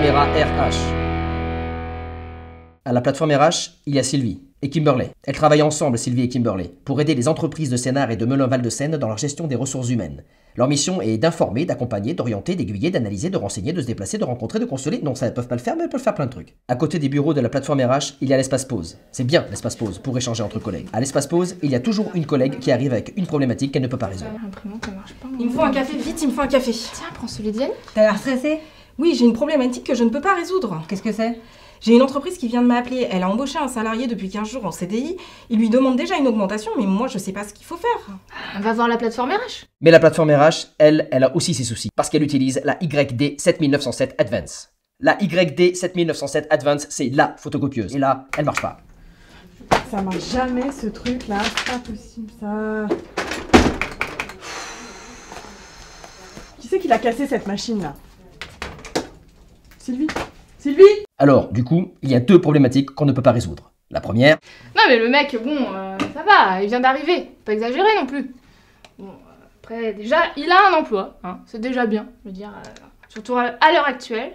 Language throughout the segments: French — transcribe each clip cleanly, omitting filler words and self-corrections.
caméra RH. À la plateforme RH, il y a Sylvie et Kimberley. Elles travaillent ensemble, Sylvie et Kimberley, pour aider les entreprises de Sénart et de Melun-Val-de-Seine dans leur gestion des ressources humaines. Leur mission est d'informer, d'accompagner, d'orienter, d'aiguiller, d'analyser, de renseigner, de se déplacer, de rencontrer, de consoler. Non, ça, elles peuvent pas le faire, mais elles peuvent faire plein de trucs. À côté des bureaux de la plateforme RH, il y a l'espace pause. C'est bien l'espace pause pour échanger entre collègues. À l'espace pause, il y a toujours une collègue qui arrive avec une problématique qu'elle ne peut pas résoudre. L'imprimante, ça marche pas. Il me faut un café, vite, il me faut un café. Tiens, prends celui d'Yann. T'as l'air stressée? Oui, j'ai une problématique que je ne peux pas résoudre. Qu'est-ce que c'est? J'ai une entreprise qui vient de m'appeler. Elle a embauché un salarié depuis 15 jours en CDI. Il lui demande déjà une augmentation, mais moi, je sais pas ce qu'il faut faire. On va voir la plateforme RH. Mais la plateforme RH, elle a aussi ses soucis, parce qu'elle utilise la YD 7907 Advance. La YD 7907 Advance, c'est la photocopieuse. Et là, elle marche pas. Ça marche jamais ce truc là, c'est pas possible ça. Qui c'est qui l'a cassé cette machine là? Sylvie? Sylvie? Alors, du coup, il y a deux problématiques qu'on ne peut pas résoudre. La première, Non mais le mec, bon, ça va, il vient d'arriver. Pas exagéré non plus. Bon, après, déjà, il a un emploi, hein, c'est déjà bien. Je veux dire, surtout à l'heure actuelle.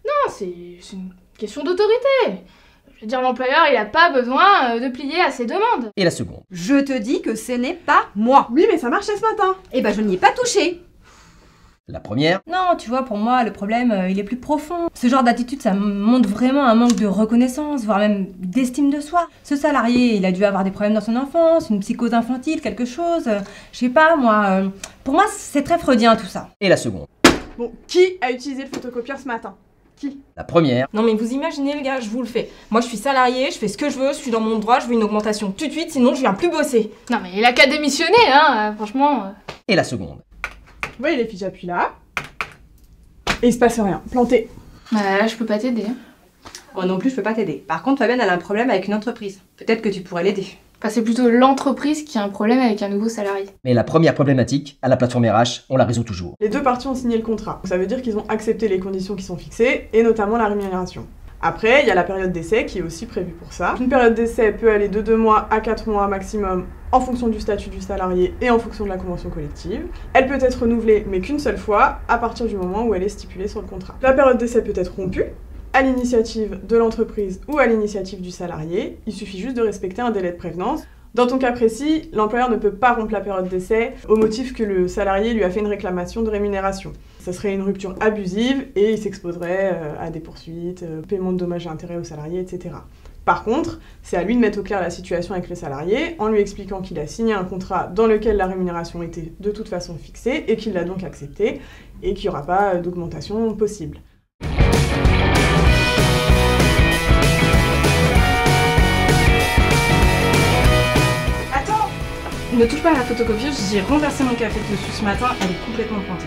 Non, c'est une question d'autorité. Je veux dire, l'employeur, il a pas besoin de plier à ses demandes. et la seconde. Je te dis que ce n'est pas moi. Oui mais ça marchait ce matin. Eh ben je n'y ai pas touché. La première, Non, tu vois, pour moi, le problème, il est plus profond. Ce genre d'attitude, ça montre vraiment un manque de reconnaissance, voire même d'estime de soi. Ce salarié, il a dû avoir des problèmes dans son enfance, une psychose infantile, quelque chose. Je sais pas, moi. Pour moi, c'est très freudien tout ça. et la seconde. Bon, qui a utilisé le photocopieur ce matin? Qui? La première, Non mais vous imaginez les gars, je vous le fais. Moi je suis salariée, je fais ce que je veux, je suis dans mon droit, je veux une augmentation tout de suite, sinon je viens plus bosser. Non mais il a qu'à démissionner, hein, franchement. et la seconde. Vous voyez les fiches, j'appuie là. Et il se passe rien. Planté. Là, je peux pas t'aider. Moi non plus, je peux pas t'aider. Par contre, Fabienne, elle a un problème avec une entreprise. Peut-être que tu pourrais l'aider. Enfin, c'est plutôt l'entreprise qui a un problème avec un nouveau salarié. Mais la première problématique, à la plateforme RH, on la résout toujours. Les deux parties ont signé le contrat. Ça veut dire qu'ils ont accepté les conditions qui sont fixées, et notamment la rémunération. Après, il y a la période d'essai qui est aussi prévue pour ça. Une période d'essai peut aller de 2 mois à 4 mois maximum en fonction du statut du salarié et en fonction de la convention collective. Elle peut être renouvelée, mais qu'une seule fois, à partir du moment où elle est stipulée sur le contrat. La période d'essai peut être rompue, à l'initiative de l'entreprise ou à l'initiative du salarié. Il suffit juste de respecter un délai de prévenance. Dans ton cas précis, l'employeur ne peut pas rompre la période d'essai au motif que le salarié lui a fait une réclamation de rémunération. Ça serait une rupture abusive et il s'exposerait à des poursuites, paiement de dommages et intérêts au salarié, etc. Par contre, c'est à lui de mettre au clair la situation avec le salarié en lui expliquant qu'il a signé un contrat dans lequel la rémunération était de toute façon fixée et qu'il l'a donc accepté et qu'il n'y aura pas d'augmentation possible. Ne touche pas à la photocopieuse, j'ai renversé mon café dessus ce matin, elle est complètement plantée.